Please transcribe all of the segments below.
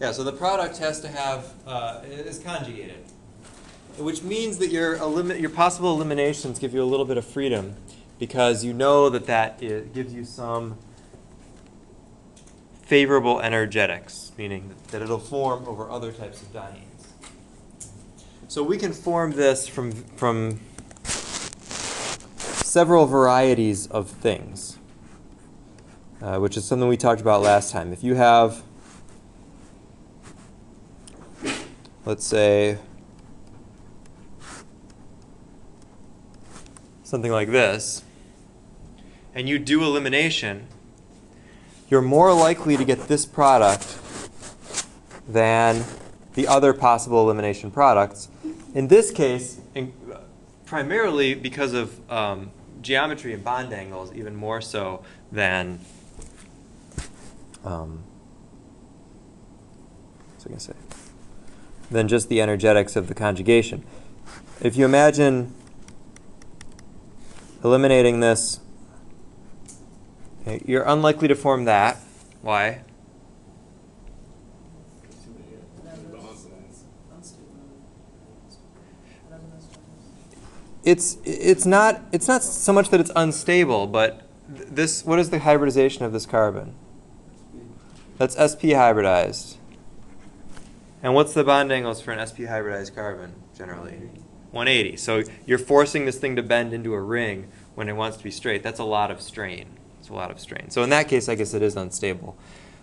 Yeah, so the product has to have, is conjugated, which means that your possible eliminations give you a little bit of freedom because you know that it gives you some favorable energetics, meaning that it'll form over other types of dienes. So we can form this from several varieties of things, which is something we talked about last time. If you have, let's say, something like this, and you do elimination, you're more likely to get this product than the other possible elimination products. In this case, primarily because of geometry and bond angles, even more so than than just the energetics of the conjugation. If you imagine eliminating this, okay, you're unlikely to form that. Why? It's not so much that it's unstable, but this, what is the hybridization of this carbon? That's sp hybridized. And what's the bond angles for an sp hybridized carbon generally? 180. So you're forcing this thing to bend into a ring when it wants to be straight. That's a lot of strain. It's a lot of strain. So in that case, I guess it is unstable.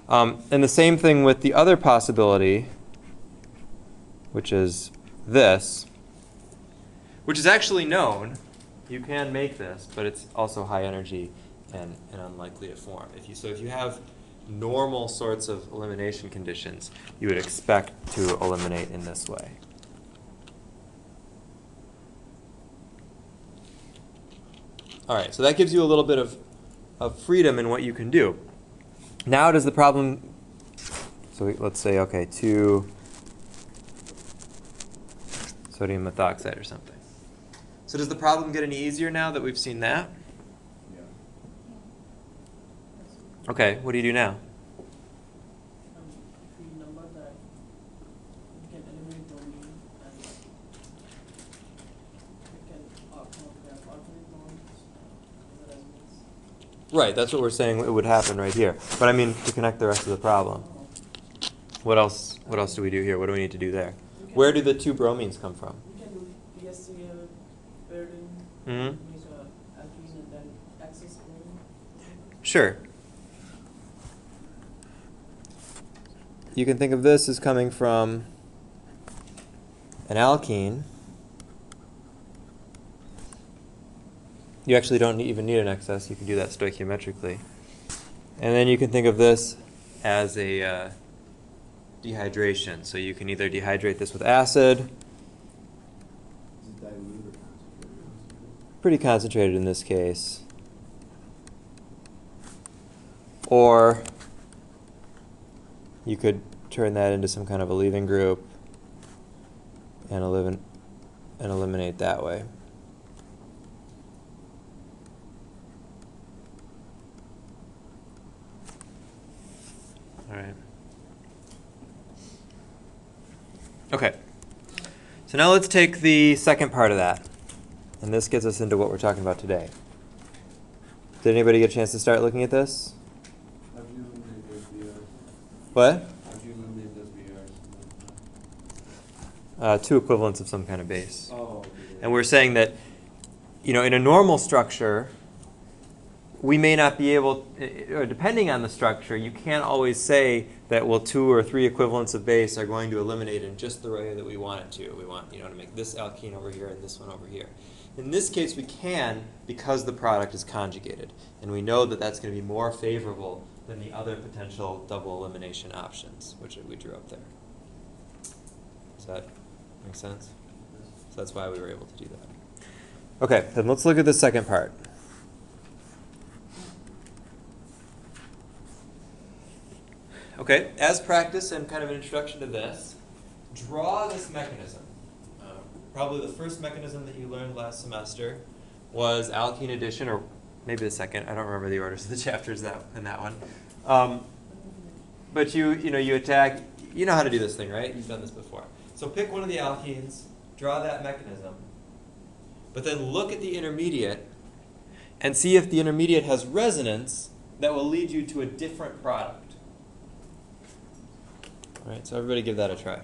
And the same thing with the other possibility, which is this, which is actually known. You can make this, but it's also high energy and unlikely to form. So if you have normal sorts of elimination conditions, you would expect to eliminate in this way. All right, so that gives you a little bit of freedom in what you can do. Now does the problem, so let's say, okay, 2 sodium methoxide or something. So does the problem get any easier now that we've seen that? Yeah. Okay, what do you do now? Number that we can eliminate bromine and we can have alternate bonds. Right, that's what we're saying it would happen right here. But I mean to connect the rest of the problem. What else do we do here? What do we need to do there? Where do the 2 bromines come from? We can do PSCl, pyridine, Mm-hmm. alkene, and then excess bromine. Sure. You can think of this as coming from an alkene. You actually don't even need an excess. You can do that stoichiometrically. And then you can think of this as a dehydration. So you can either dehydrate this with acid. Is it dilute or concentrated? Pretty concentrated in this case. Or you could turn that into some kind of a leaving group and eliminate that way. All right. Okay. So now let's take the second part of that. And this gets us into what we're talking about today. Did anybody get a chance to start looking at this? How do you eliminate those BRs? What? How do you eliminate those BRs? 2 equivalents of some kind of base. Oh, okay. And we're saying that, in a normal structure, we may not be able, or depending on the structure, you can't always say that, well, 2 or 3 equivalents of base are going to eliminate in just the way that we want it to. We want, to make this alkene over here and this one over here. In this case, we can because the product is conjugated. And we know that that's going to be more favorable than the other potential double elimination options, which we drew up there. Does that make sense? So that's why we were able to do that. Okay, then let's look at the second part. Okay, as practice and kind of an introduction to this, draw this mechanism. Probably the first mechanism that you learned last semester was alkene addition, or maybe the second. I don't remember the orders of the chapters in that one. But you attack you know how to do this thing, right? You've done this before. So pick one of the alkenes, draw that mechanism, but then look at the intermediate and see if the intermediate has resonance that will lead you to a different product. All right, so everybody give that a try.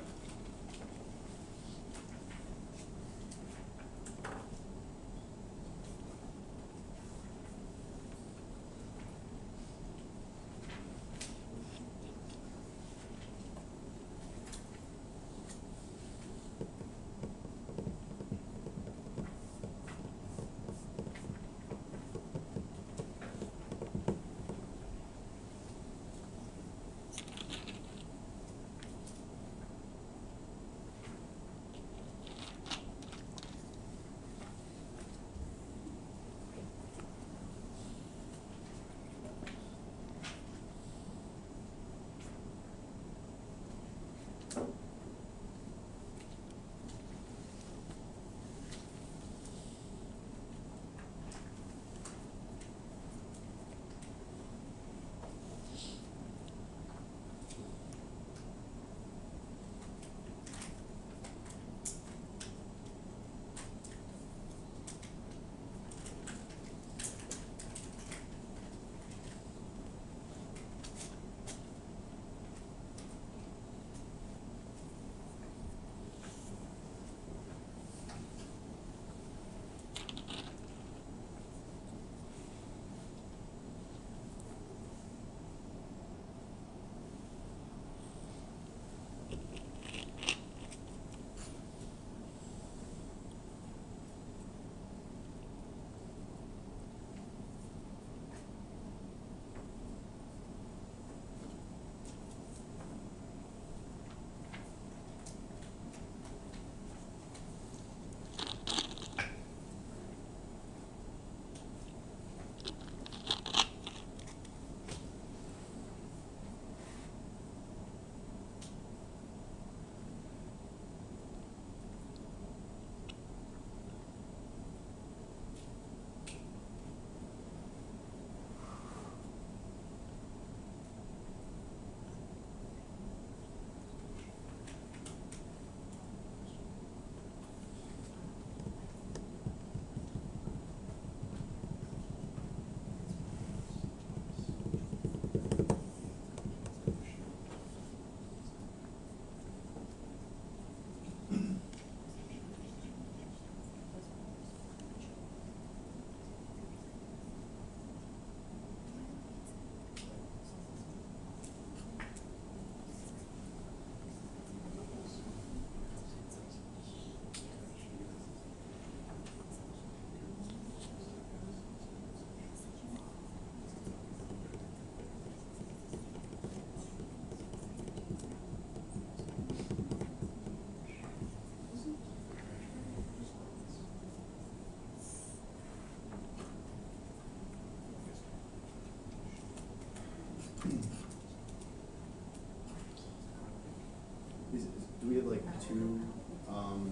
Do we have like two of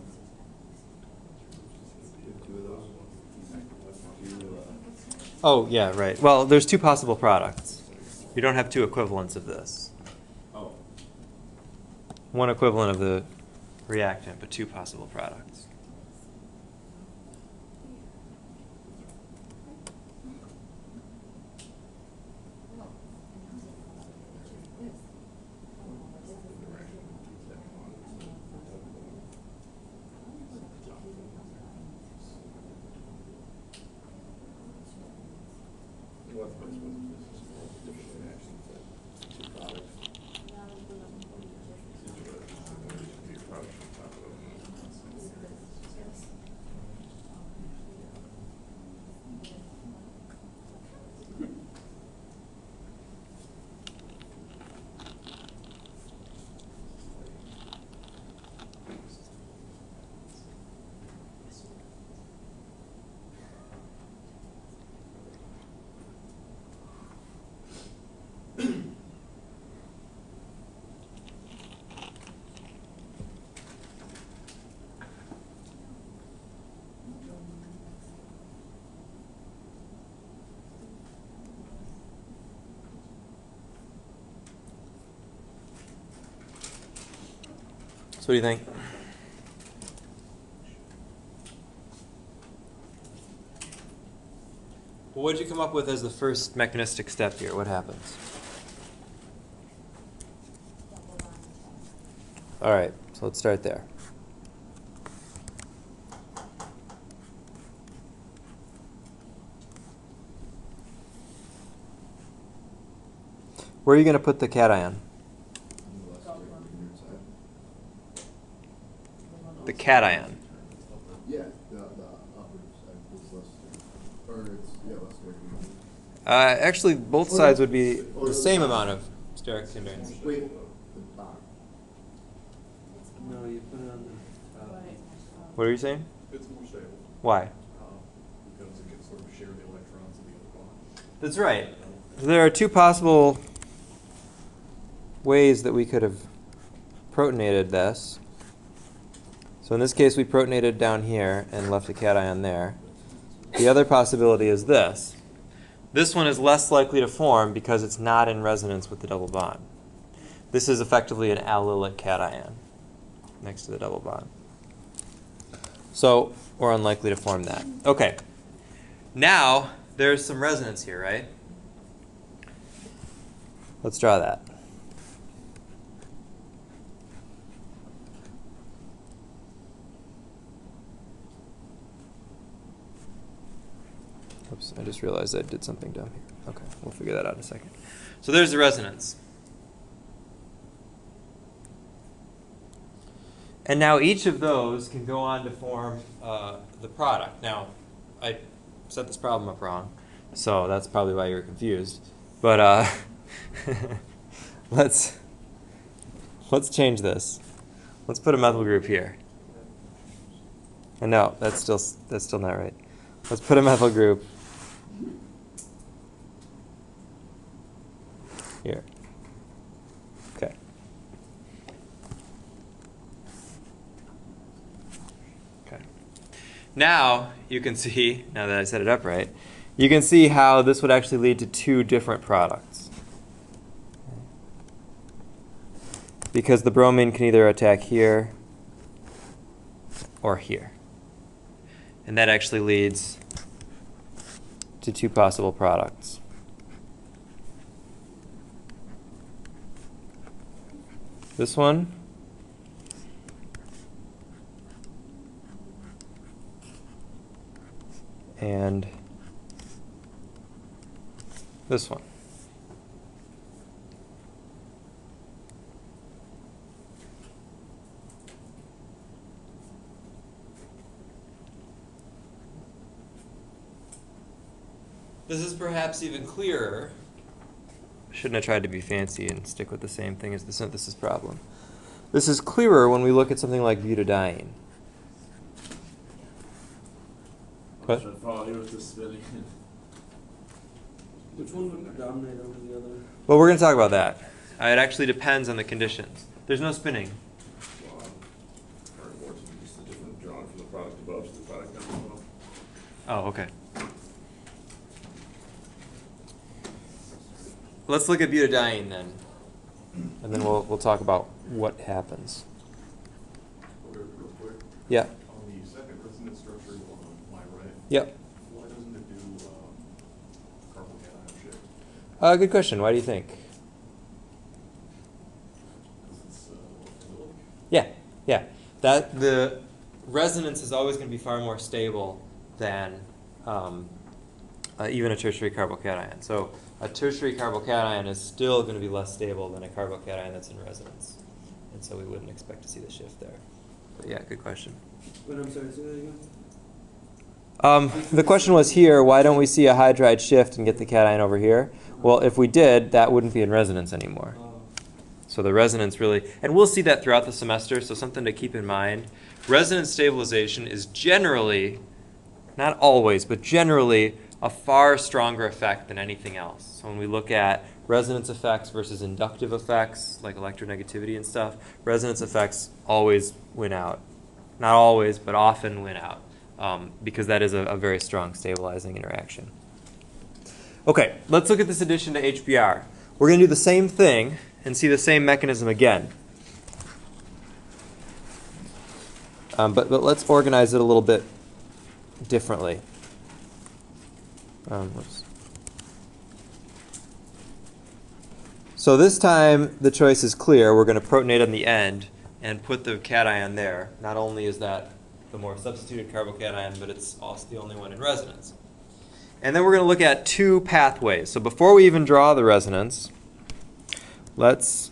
those? Oh, yeah, right. Well, there's two possible products. You don't have two equivalents of this. Oh. One equivalent of the reactant, but two possible products. So what do you think? Well, what did you come up with as the first mechanistic step here? What happens? All right, so let's start there. Where are you going to put the cation? The cation. Yeah, the upper side is less, or it's, yeah, less steric. Actually, both sides would be the same amount of steric hindrance. Wait, the bottom. No, you put it on the top. What are you saying? It's more stable, Why? because it can sort of share the electrons of the other bond. That's right. There are two possible ways that we could have protonated this. So in this case, we protonated down here and left a cation there. The other possibility is this. This one is less likely to form because it's not in resonance with the double bond. This is effectively an allylic cation next to the double bond. So we're unlikely to form that. Okay. Now there's some resonance here, right? Let's draw that. Oops, I just realized I did something down here. Okay, we'll figure that out in a second. So there's the resonance. And now each of those can go on to form the product. Now, I set this problem up wrong, so that's probably why you were confused. But let's change this. Let's put a methyl group here. And no, that's still not right. Let's put a methyl group here. Okay. Okay. Now you can see, now that I set it up right, you can see how this would actually lead to two different products. Because the bromine can either attack here or here. And that actually leads to two possible products. This one and this one. This is perhaps even clearer. Shouldn't have tried to be fancy and stick with the same thing as the synthesis problem. This is clearer when we look at something like butadiene. What? Should follow you with the spinning. Which one would dominate over the other? Well, we're going to talk about that. It actually depends on the conditions. There's no spinning. Well, or more to just a different drawing from the product above to the product down below. Oh, okay. Let's look at butadiene then, and then we'll talk about what happens. Real quick. Yeah. On the second resonance structure on my right, Yep. why doesn't it do carbocation shift? Good question. Why do you think? Because it's allylic? Yeah. Yeah. That the resonance is always going to be far more stable than even a tertiary carbocation. So a tertiary carbocation is still going to be less stable than a carbocation that's in resonance. And so we wouldn't expect to see the shift there. But yeah, good question. Wait, I'm sorry, say that again? The question was here, why don't we see a hydride shift and get the cation over here? Well, if we did, that wouldn't be in resonance anymore. So the resonance really, and we'll see that throughout the semester, so something to keep in mind. Resonance stabilization is generally, not always, but generally a far stronger effect than anything else. So when we look at resonance effects versus inductive effects, like electronegativity and stuff, resonance effects always win out. Not always, but often win out, because that is a very strong stabilizing interaction. Okay, let's look at this addition to HBr. We're going to do the same thing and see the same mechanism again. But let's organize it a little bit differently. Whoops. So this time the choice is clear. We're going to protonate on the end and put the cation there. Not only is that the more substituted carbocation, but it's also the only one in resonance. And then we're going to look at two pathways. So before we even draw the resonance, let's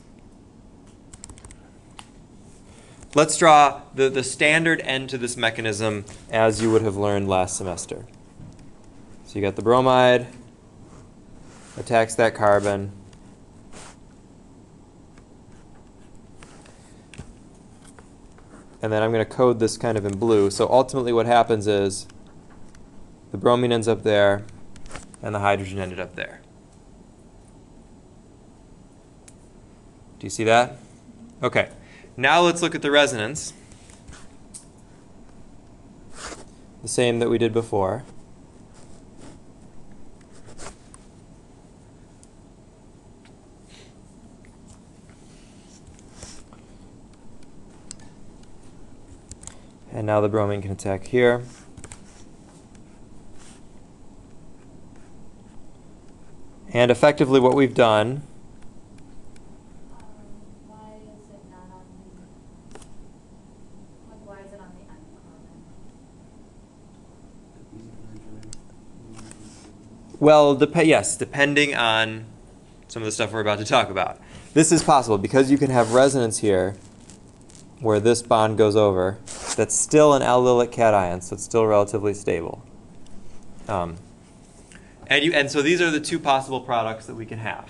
draw the standard end to this mechanism as you would have learned last semester. So you got the bromide, attacks that carbon. And then I'm going to code this kind of in blue. So ultimately what happens is the bromine ends up there, and the hydrogen ended up there. Do you see that? Okay. Now let's look at the resonance. The same that we did before. And now the bromine can attack here. And effectively what we've done, why is it not on the, like, why is it on the end carbon? well, yes, depending on some of the stuff we're about to talk about. This is possible because you can have resonance here where this bond goes over. That's still an allylic cation, so it's still relatively stable. And so these are the two possible products that we can have.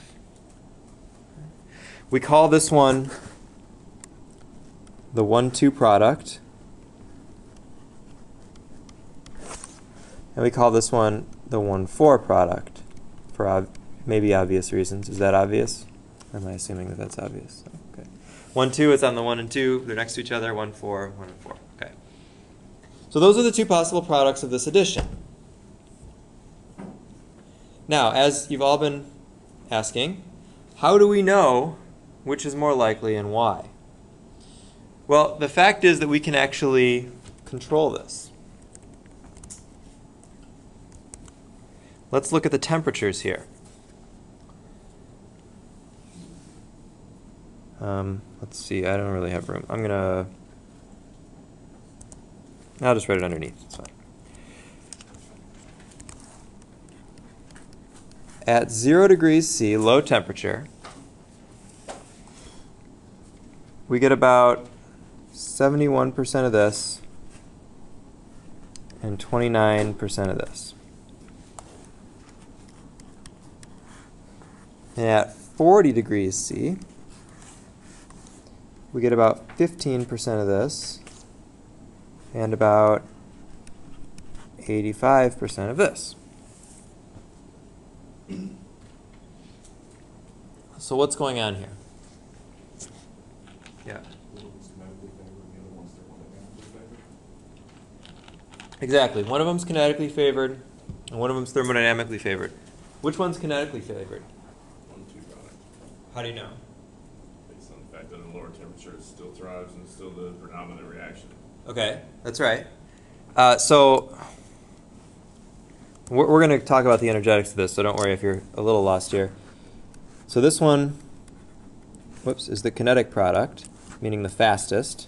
We call this one the 1,2 product. And we call this one the 1,4 product for maybe obvious reasons. Is that obvious? Or am I assuming that that's obvious? Okay. 1,2 is on the 1 and 2. They're next to each other. 1,4, 1 and 4. Okay. So those are the two possible products of this addition. Now, as you've all been asking, how do we know which is more likely and why? Well, the fact is that we can actually control this. Let's look at the temperatures here. Let's see, I don't really have room. I'll just write it underneath, it's fine. At 0 degrees C, low temperature, we get about 71% of this and 29% of this. And at 40 degrees C, we get about 15% of this and about 85% of this. So what's going on here? Yeah. Exactly. One of them's kinetically favored, and one of them's thermodynamically favored. Which one's kinetically favored? 1,2 product. How do you know? Based on the fact that at a lower temperature it still thrives and it's still the predominant reaction. Okay, that's right. So we're going to talk about the energetics of this, so don't worry if you're a little lost here. So this one, whoops, is the kinetic product, meaning the fastest.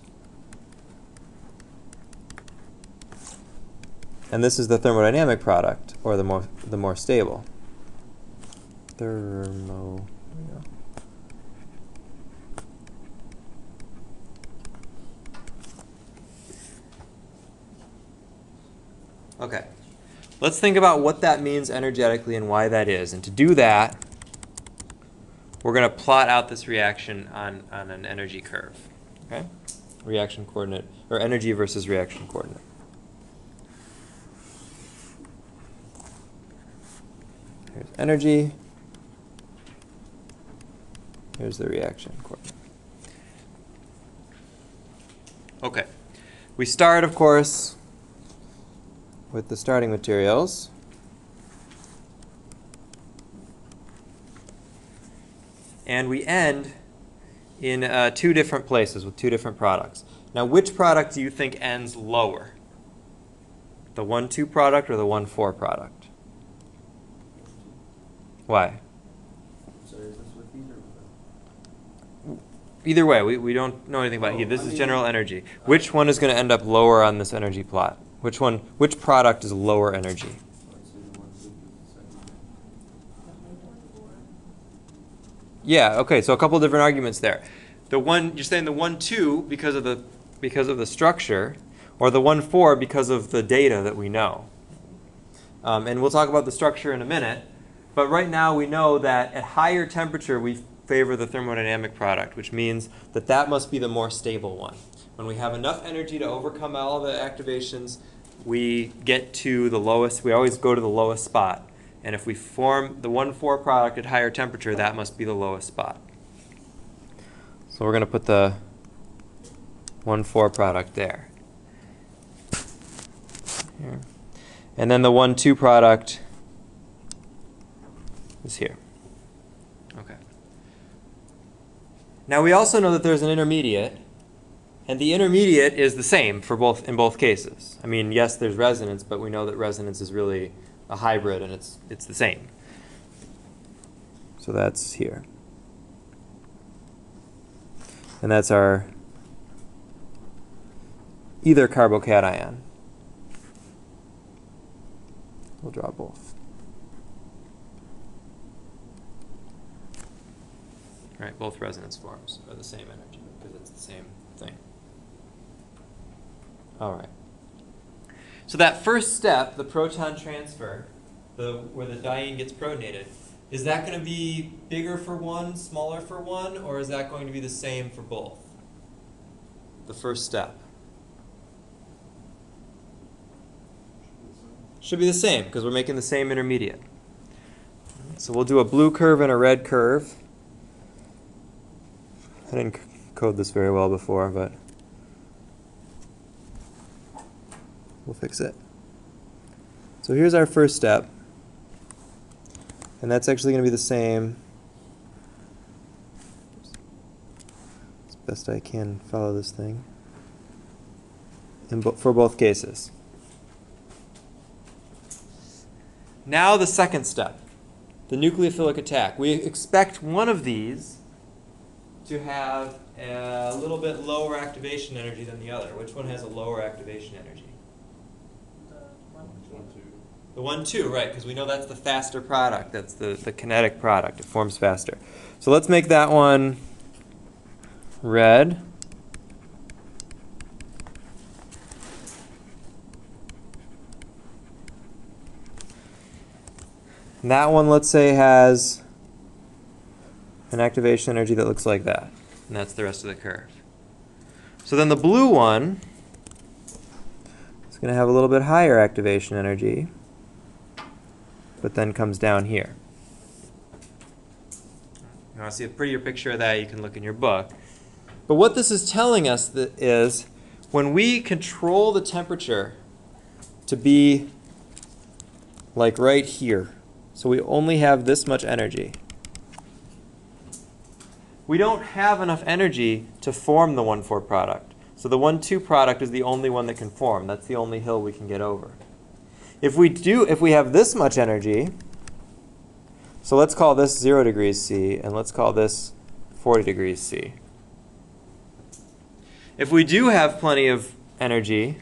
And this is the thermodynamic product, or the more stable. There we go. Okay. Let's think about what that means energetically and why that is. And to do that, we're going to plot out this reaction on an energy curve. Okay? Reaction coordinate, or energy versus reaction coordinate. Here's energy. Here's the reaction coordinate. Okay. We start, of course, with the starting materials. And we end in two different places with two different products. Now, which product do you think ends lower? The 1,2 product or the 1,4 product? Why? So is this with heat or without? Either way, we don't know anything about heat. This I is mean, general energy. Which one is going to end up lower on this energy plot? Which product is lower energy? Let's say the one with the second. Yeah, okay, so a couple different arguments there. The one you're saying the 1,2 because of the structure, or the 1,4 because of the data that we know. And we'll talk about the structure in a minute, but right now we know that at higher temperature we favor the thermodynamic product, which means that that must be the more stable one. When we have enough energy to overcome all the activations, we get to the lowest, we always go to the lowest spot. And if we form the 1,4 product at higher temperature, that must be the lowest spot. So we're going to put the 1,4 product there. Here. And then the 1,2 product is here. Okay. Now we also know that there's an intermediate, and the intermediate is the same for in both cases. I mean, yes, there's resonance, but we know that resonance is really a hybrid, and it's the same. So that's here. And that's our either carbocation. We'll draw both. All right, both resonance forms are the same energy because it's the same thing. All right. So that first step, the proton transfer, where the diene gets protonated, is that going to be bigger for one, smaller for one, or is that going to be the same for both? The first step. Should be the same because we're making the same intermediate. So we'll do a blue curve and a red curve. I didn't code this very well before, but we'll fix it. So here's our first step. And that's actually going to be the same. As best I can follow this thing. For both cases. Now the second step, the nucleophilic attack. We expect one of these to have a little bit lower activation energy than the other. Which one has a lower activation energy? The 1,2, right, because we know that's the faster product. That's the kinetic product. It forms faster. So let's make that one red. And that one, let's say, has an activation energy that looks like that. And that's the rest of the curve. So then the blue one is going to have a little bit higher activation energy, but then comes down here. You want to see a prettier picture of that, you can look in your book. But what this is telling us is when we control the temperature to be like right here, so we only have this much energy, we don't have enough energy to form the 1,4 product. So the 1,2 product is the only one that can form. That's the only hill we can get over. If we have this much energy, so let's call this 0 degrees C, and let's call this 40 degrees C. If we do have plenty of energy,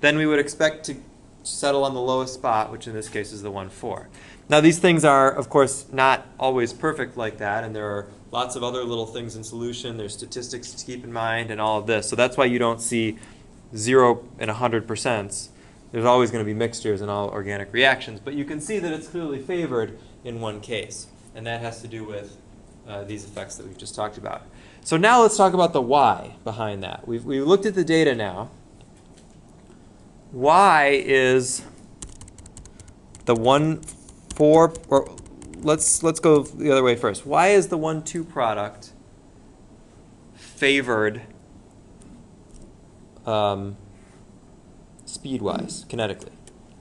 then we would expect to settle on the lowest spot, which in this case is the 1,4. Now these things are, of course, not always perfect like that, and there are lots of other little things in solution. There's statistics to keep in mind and all of this. So that's why you don't see 0 and 100%. There's always going to be mixtures in all organic reactions. But you can see that it's clearly favored in one case. And that has to do with these effects that we've just talked about. So now let's talk about the why behind that. We've looked at the data now. Why is the 1,4, or let's go the other way first. Why is the 1,2 product favored speed-wise, kinetically?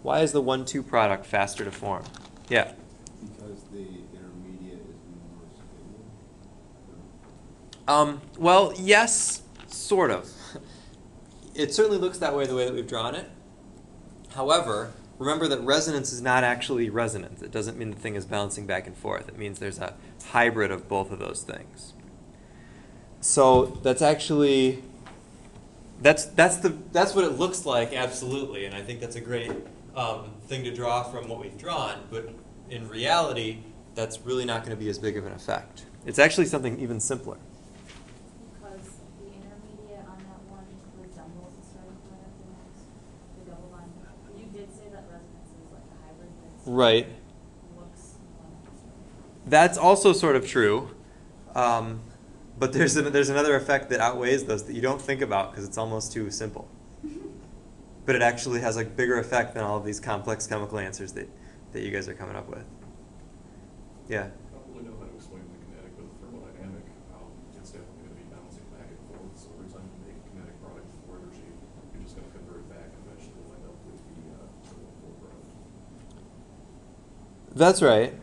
Why is the 1,2 product faster to form? Yeah. Because the intermediate is more stable. Well, yes, sort of. It certainly looks that way the way that we've drawn it. However, remember that resonance is not actually resonance. It doesn't mean the thing is bouncing back and forth. It means there's a hybrid of both of those things. So that's actually, that's what it looks like, absolutely. And I think that's a great thing to draw from what we've drawn. But in reality, that's really not going to be as big of an effect. It's actually something even simpler. Because the intermediate on that one resembles the starting point of the next, the double line. You did say that resonance is like a hybrid, but it's Right. looks like That's also sort of true. But there's another effect that outweighs those that you don't think about because it's almost too simple. But it actually has a bigger effect than all of these complex chemical answers that you guys are coming up with. Yeah? I don't really know how to explain the kinetic with thermodynamic. It's definitely going to be bouncing back and forth. So every time you make a kinetic product with more energy, you're just going to convert it back and eventually you'll end up with the full product. That's right.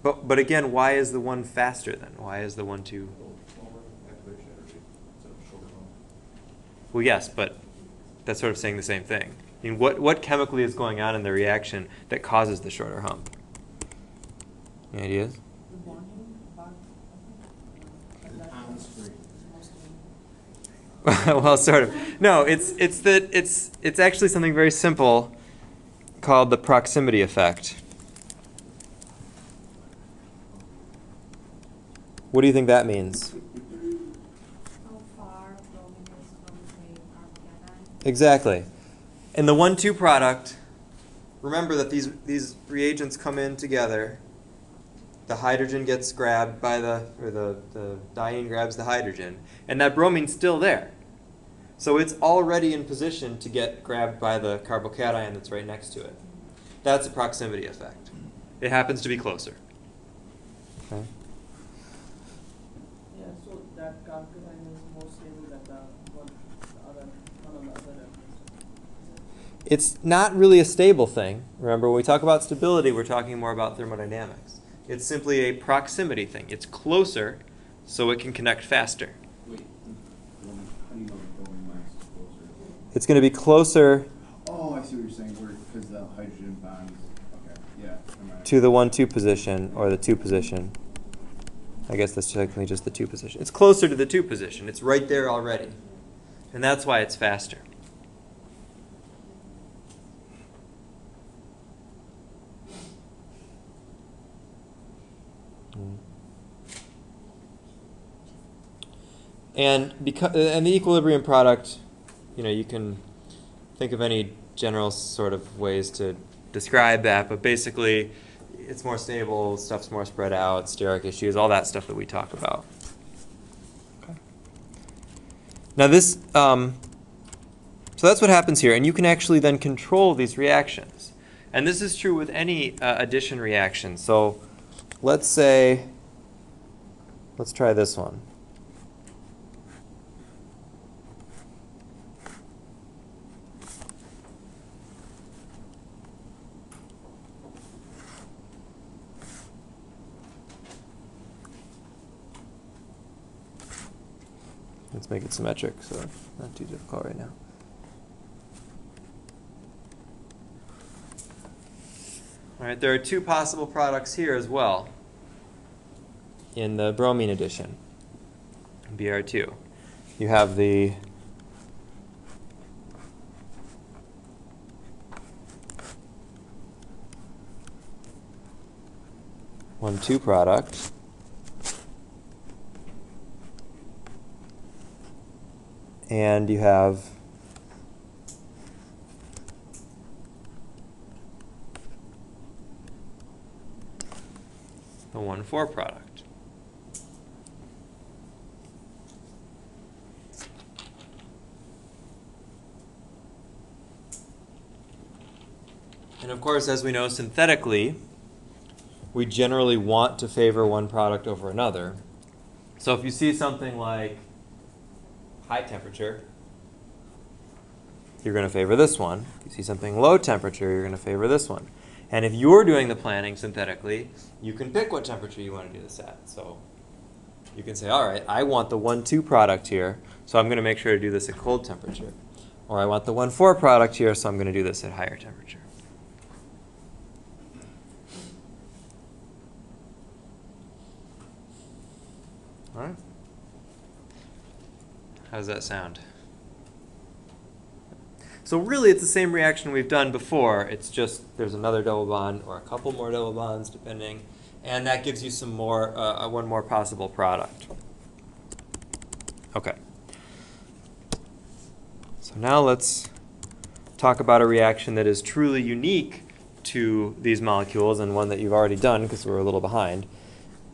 But again, why is the one faster then? Why is the one too? Lower activation energy instead of shorter run. Well, yes, but that's sort of saying the same thing. I mean, what chemically is going on in the reaction that causes the shorter hump? Any ideas? The bonding part, I think, On the screen. Well, sort of. No, it's actually something very simple called the proximity effect. What do you think that means? how far bromine is from the armageddon. Exactly. In the 1,2 product, remember that these reagents come in together. The hydrogen gets grabbed by the diene grabs the hydrogen, and that bromine's still there. So it's already in position to get grabbed by the carbocation that's right next to it. That's a proximity effect. It happens to be closer. Okay. yeah, so that carbocation is more stable than the one on the other reference. It's not really a stable thing. Remember, when we talk about stability, we're talking more about thermodynamics. It's simply a proximity thing. It's closer, so it can connect faster. Wait, how do you know the bromine minus is closer? It's going to be closer Oh, I see what you're saying, because the hydrogen bonds, okay, yeah. never mind. to the 1,2 position or the 2 position. I guess that's technically just the 2 position. It's closer to the 2 position. It's right there already. And that's why it's faster. And the equilibrium product, you can think of any general sort of ways to describe that, but basically it's more stable, stuff's more spread out, steric issues, all that stuff that we talk about. Okay. Now this, so that's what happens here, and you can actually then control these reactions. And this is true with any addition reaction. So let's try this one. Let's make it symmetric, so not too difficult right now. All right, there are 2 possible products here as well in the bromine addition, Br2. You have the (1,2) product. And you have the 1,4 product. And of course, as we know synthetically, we generally want to favor one product over another. So if you see something like high temperature, you're going to favor this one. If you see something low temperature, you're going to favor this one. And if you're doing the planning synthetically, you can pick what temperature you want to do this at. So you can say, all right, I want the 1,2 product here, so I'm going to make sure to do this at cold temperature. Or I want the 1,4 product here, so I'm going to do this at higher temperature. All right. How does that sound? So really, it's the same reaction we've done before. It's just there's another double bond or a couple more double bonds, depending, and that gives you some more, one more possible product. Okay. So now let's talk about a reaction that is truly unique to these molecules, and one that you've already done because we're a little behind,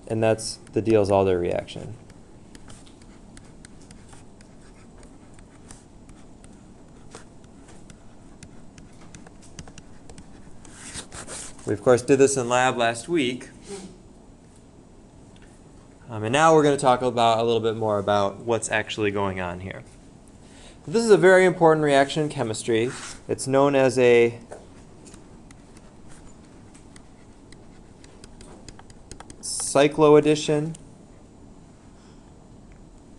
and that's the Diels-Alder reaction. We, of course, did this in lab last week. And now we're going to talk about a little bit more about what's actually going on here. This is a very important reaction in chemistry. It's known as a Cyclo Addition,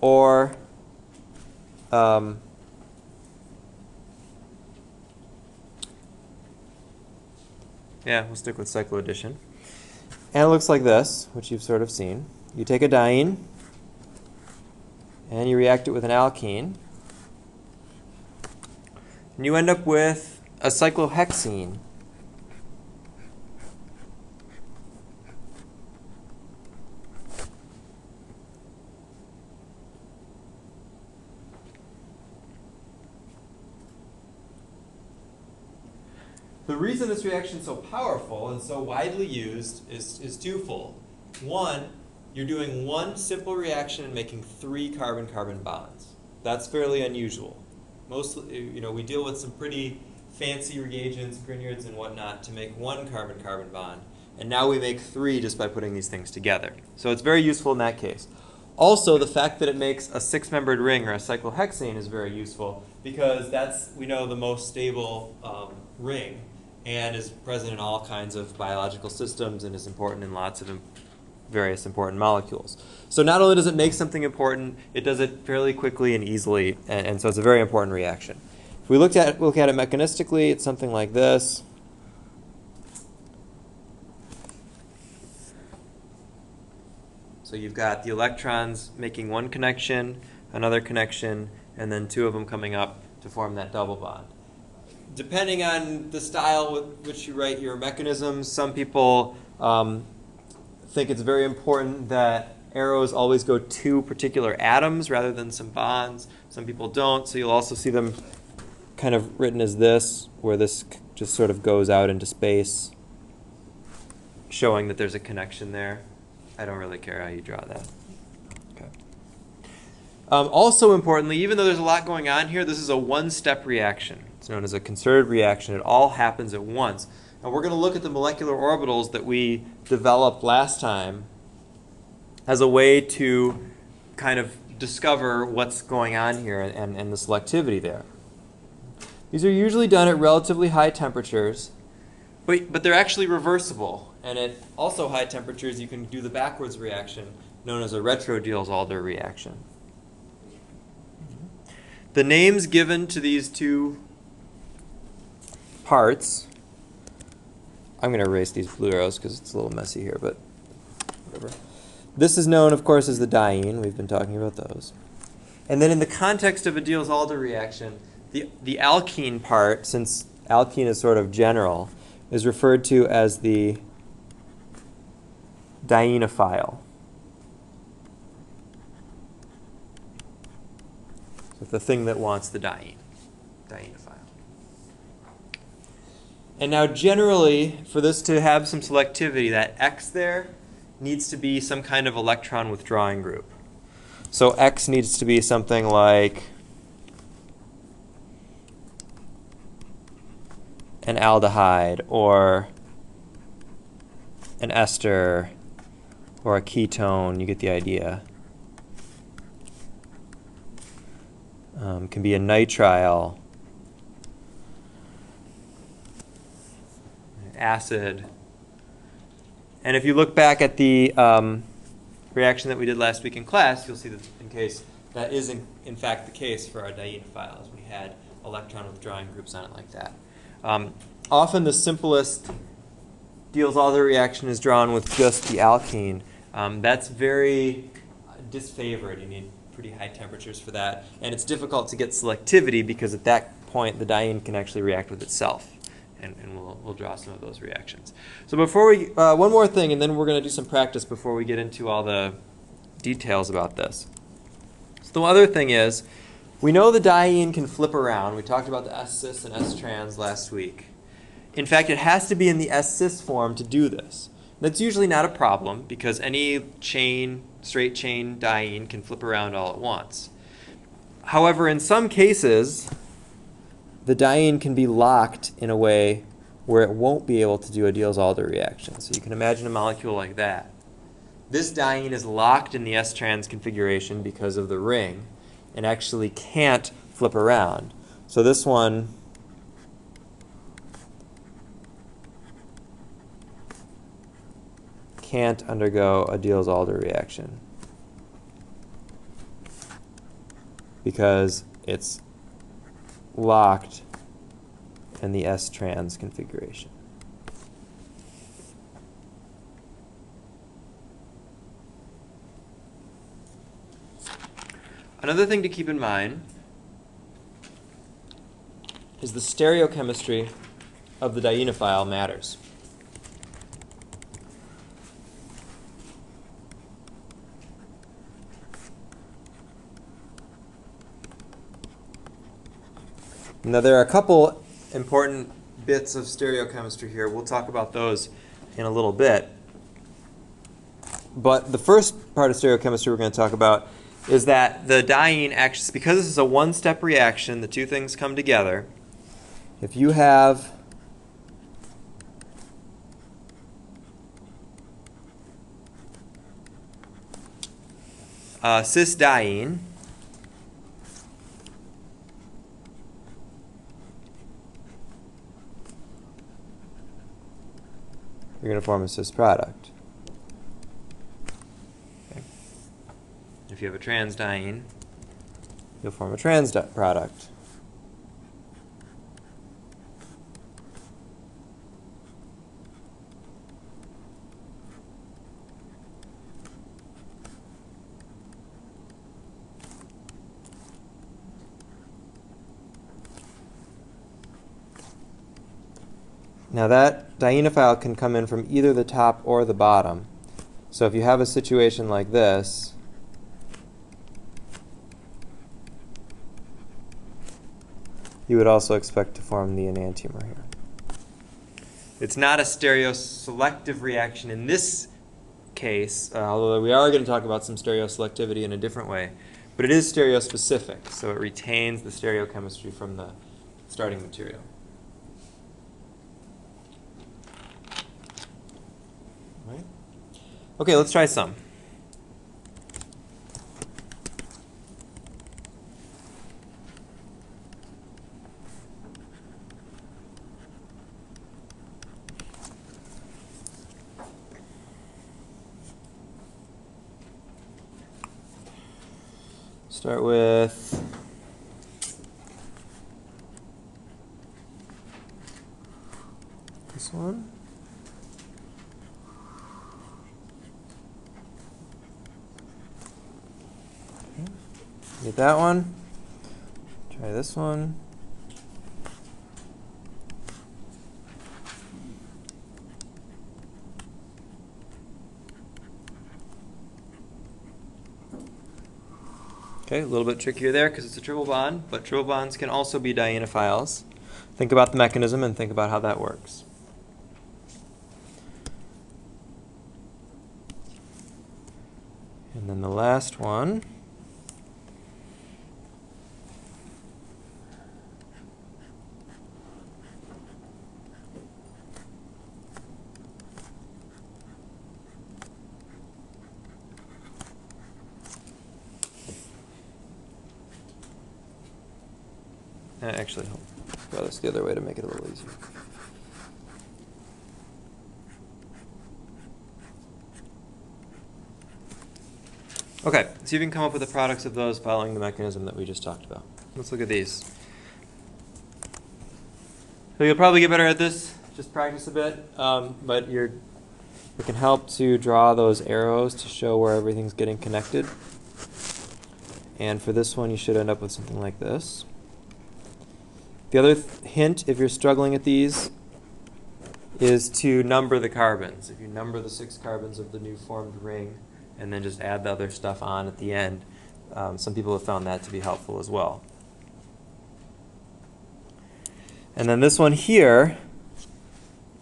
or yeah, we'll stick with Cyclo Addition. And it looks like this, which you've sort of seen. You take a diene, and you react it with an alkene, and you end up with a cyclohexene. The reason this reaction is so powerful and so widely used is twofold. One, you're doing one simple reaction and making 3 carbon-carbon bonds. That's fairly unusual. Mostly, we deal with some pretty fancy reagents, Grignards and whatnot, to make 1 carbon-carbon bond. And now we make 3 just by putting these things together. So it's very useful in that case. Also, the fact that it makes a 6-membered ring or a cyclohexane is very useful because that's, we know, the most stable ring, and is present in all kinds of biological systems and is important in lots of various important molecules. So not only does it make something important, it does it fairly quickly and easily, and so it's a very important reaction. If we look at it mechanistically, it's something like this. So you've got the electrons making one connection, another connection, and then 2 of them coming up to form that double bond. Depending on the style with which you write your mechanisms, some people think it's very important that arrows always go to particular atoms rather than some bonds. Some people don't, so you'll also see them kind of written as this, where this just sort of goes out into space, showing that there's a connection there. I don't really care how you draw that. Okay. Also importantly, even though there's a lot going on here, this is a one-step reaction. It's known as a concerted reaction. It all happens at once. And we're going to look at the molecular orbitals that we developed last time as a way to kind of discover what's going on here and the selectivity there. These are usually done at relatively high temperatures, but they're actually reversible. And at also high temperatures, you can do the backwards reaction known as a retro Diels-Alder reaction. The names given to these 2 parts, I'm going to erase these blue arrows because it's a little messy here, but whatever. This is known, of course, as the diene. We've been talking about those. And then in the context of a Diels-Alder reaction, the alkene part, since alkene is sort of general, is referred to as the dienophile. So the thing that wants the diene, dienophile. And now generally, for this to have some selectivity, that X there needs to be some kind of electron withdrawing group. So X needs to be something like an aldehyde or an ester or a ketone. You get the idea. Can be a nitrile, acid. And if you look back at the reaction that we did last week in class, you'll see that in case that is in fact the case for our dienophiles. We had electron withdrawing groups on it like that. Often the simplest Diels-Alder reaction is drawn with just the alkene. That's very disfavored. You need pretty high temperatures for that. And it's difficult to get selectivity because at that point the diene can actually react with itself. And we'll draw some of those reactions. So before we, one more thing, and then we're going to do some practice before we get into all the details about this. So the other thing is, we know the diene can flip around. We talked about the S-cis and S-trans last week. In fact, it has to be in the S-cis form to do this. That's usually not a problem because any straight chain diene can flip around all at once. However, in some cases, the diene can be locked in a way where it won't be able to do a Diels-Alder reaction. So you can imagine a molecule like that. This diene is locked in the S-trans configuration because of the ring and actually can't flip around. So this one can't undergo a Diels-Alder reaction because it's locked in the S-trans configuration. Another thing to keep in mind is the stereochemistry of the dienophile matters. Now there are a couple important bits of stereochemistry here. We'll talk about those in a little bit. But the first part of stereochemistry we're going to talk about is that the diene acts, because this is a one-step reaction, the two things come together. If you have a cis diene, you're going to form a cis product. Okay. If you have a trans diene, you'll form a trans product. Now that dienophile can come in from either the top or the bottom. So if you have a situation like this, you would also expect to form the enantiomer here. It's not a stereoselective reaction in this case, although we are going to talk about some stereoselectivity in a different way. But it is stereospecific, so it retains the stereochemistry from the starting material. Right? Okay, let's try some. Start with this one. Okay. Get that one. Try this one. Okay, a little bit trickier there because it's a triple bond, but triple bonds can also be dienophiles. Think about the mechanism and think about how that works. And then the last one. Actually, I'll draw this the other way to make it a little easier. Okay, so you can come up with the products of those following the mechanism that we just talked about. Let's look at these. So you'll probably get better at this, just practice a bit, but it can help to draw those arrows to show where everything's getting connected. And for this one, you should end up with something like this. The other hint, if you're struggling at these, is to number the carbons. If you number the 6 carbons of the new formed ring, and then just add the other stuff on at the end, some people have found that to be helpful as well. And then this one here,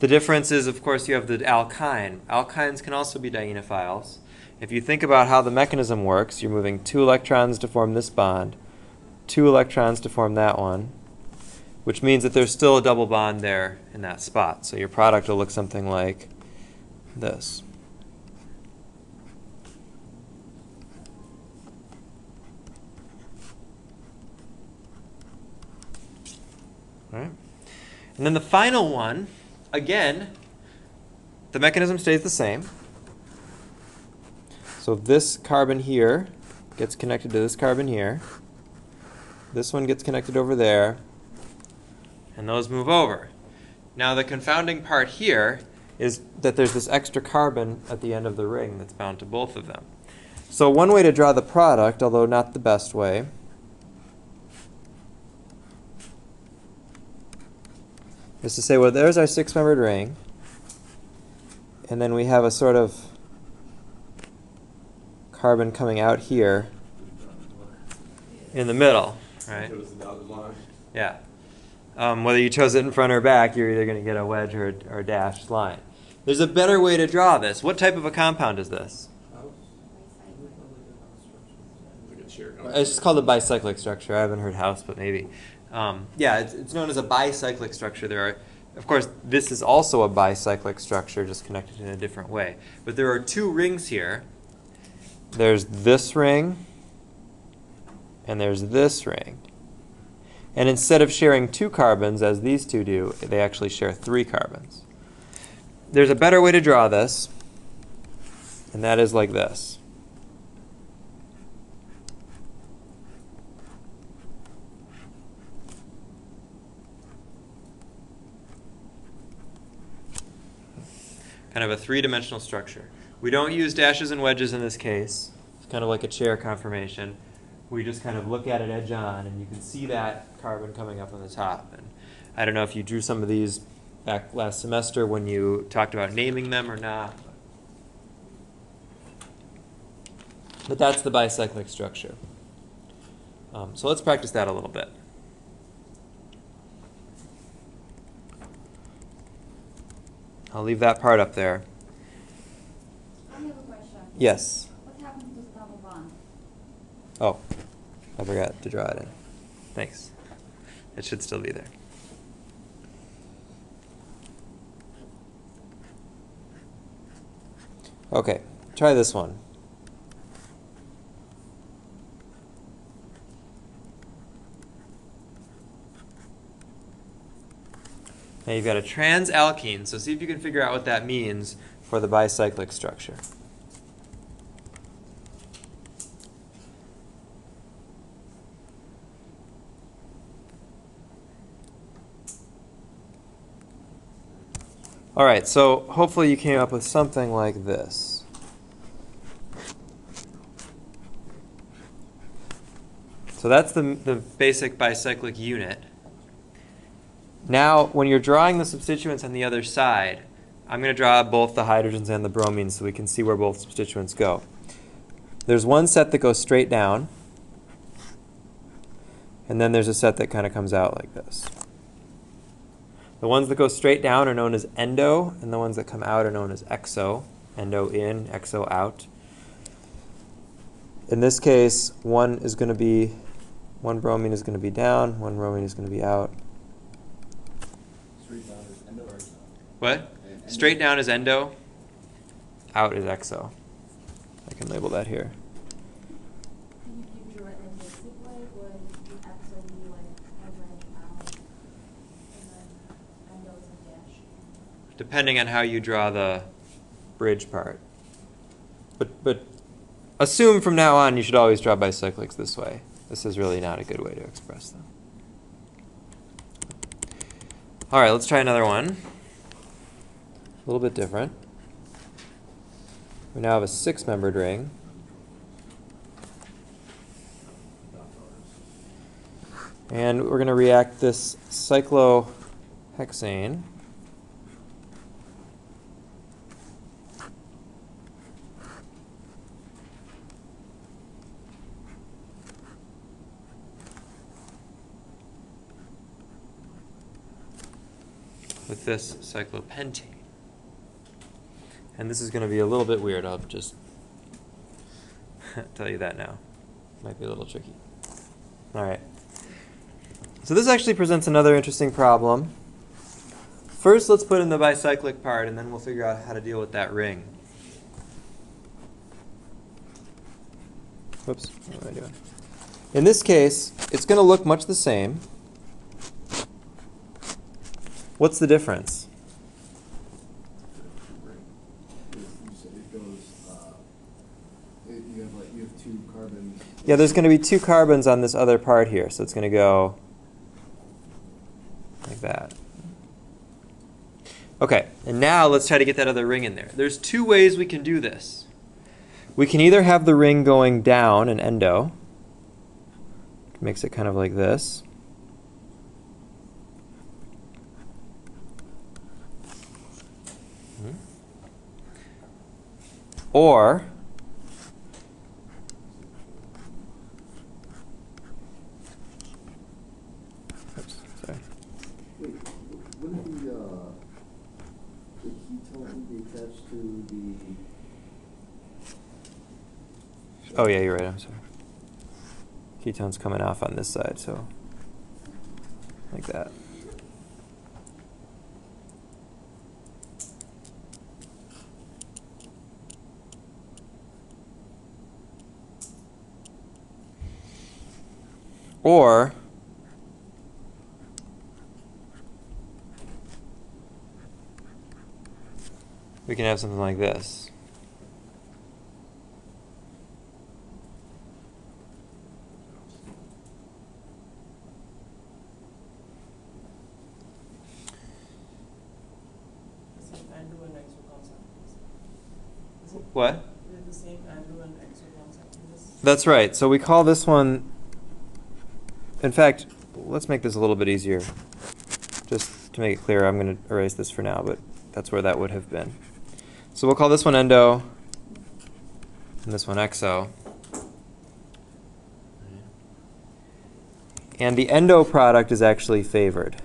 the difference is, of course, you have the alkyne. Alkynes can also be dienophiles. If you think about how the mechanism works, you're moving 2 electrons to form this bond, 2 electrons to form that one, which means that there's still a double bond there in that spot. So your product will look something like this. All right. And then the final one, again, the mechanism stays the same. So this carbon here gets connected to this carbon here. This one gets connected over there. And those move over. Now the confounding part here is that there's this extra carbon at the end of the ring that's bound to both of them. So one way to draw the product, although not the best way, is to say, well, there's our 6-membered ring, and then we have a sort of carbon coming out here in the middle, right? Yeah. Whether you chose it in front or back, you're either going to get a wedge or a dashed line. There's a better way to draw this. What type of a compound is this? It's just called a bicyclic structure. I haven't heard house, but maybe. Yeah, it's known as a bicyclic structure. There are, of course, this is also a bicyclic structure, just connected in a different way. But there are 2 rings here. There's this ring, and there's this ring. And instead of sharing 2 carbons, as these 2 do, they actually share 3 carbons. There's a better way to draw this, and that is like this. Kind of a 3-dimensional structure. We don't use dashes and wedges in this case. It's kind of like a chair conformation. We just kind of look at it edge on, and you can see that carbon coming up on the top. And I don't know if you drew some of these back last semester when you talked about naming them or not. But that's the bicyclic structure. So let's practice that a little bit. I'll leave that part up there. I have a question. Yes. What happens to the double bond? Oh, I forgot to draw it in. Thanks. It should still be there. Okay, try this one. Now you've got a transalkene, so see if you can figure out what that means for the bicyclic structure. All right, so hopefully you came up with something like this. So that's the basic bicyclic unit. Now, when you're drawing the substituents on the other side, I'm going to draw both the hydrogens and the bromines so we can see where both substituents go. There's one set that goes straight down, and then there's a set that kind of comes out like this. The ones that go straight down are known as endo, and the ones that come out are known as exo. Endo in, exo out. In this case, one bromine is going to be down, one bromine is going to be out. Straight down is endo or exo? What? Straight down is endo, out is exo. I can label that here. If you drew it in the basic way, would the exo be like a wedge out, and then endo is a dash? Depending on how you draw the bridge part. But assume from now on you should always draw bicyclics this way. This is really not a good way to express them. All right, let's try another one. A little bit different. We now have a 6-membered ring. And we're going to react this cyclohexane with this cyclopentane. And this is going to be a little bit weird. I'll just tell you that now. Might be a little tricky. All right. So this actually presents another interesting problem. First, let's put in the bicyclic part, and then we'll figure out how to deal with that ring. Whoops, what am I doing? In this case, it's going to look much the same. What's the difference? You have 2 carbons. Yeah, there's going to be 2 carbons on this other part here, so it's going to go like that. Okay, and now let's try to get that other ring in there. There's 2 ways we can do this. We can either have the ring going down an endo, which makes it kind of like this. Or oops, sorry. Wait, wouldn't the ketone be attached to the... Oh yeah, you're right, I'm sorry. Ketone's coming off on this side, so like that. Or we can have something like this. The same endo and exo concept. Is it? What? Is it the same endo and exo concept in this? That's right. So we call this one, in fact, let's make this a little bit easier. Just to make it clear, I'm going to erase this for now, but that's where that would have been. So we'll call this one endo, and this one exo. And the endo product is actually favored.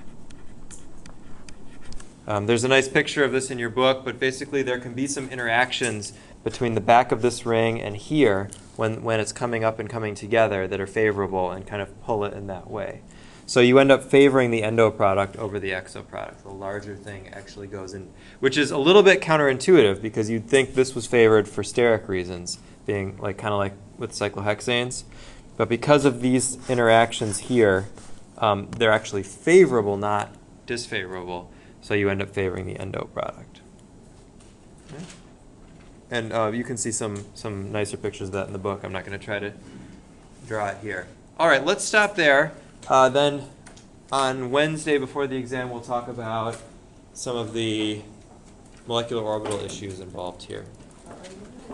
There's a nice picture of this in your book, but basically there can be some interactions between the back of this ring and here when it's coming up and coming together that are favorable and kind of pull it in that way. So you end up favoring the endo product over the exo product. The larger thing actually goes in, which is a little bit counterintuitive because you'd think this was favored for steric reasons, being like kind of like with cyclohexanes. But because of these interactions here, they're actually favorable, not disfavorable. So you end up favoring the endo product. Okay. And you can see some nicer pictures of that in the book. I'm not going to try to draw it here. All right, let's stop there. Then on Wednesday before the exam, we'll talk about some of the molecular orbital issues involved here. Are you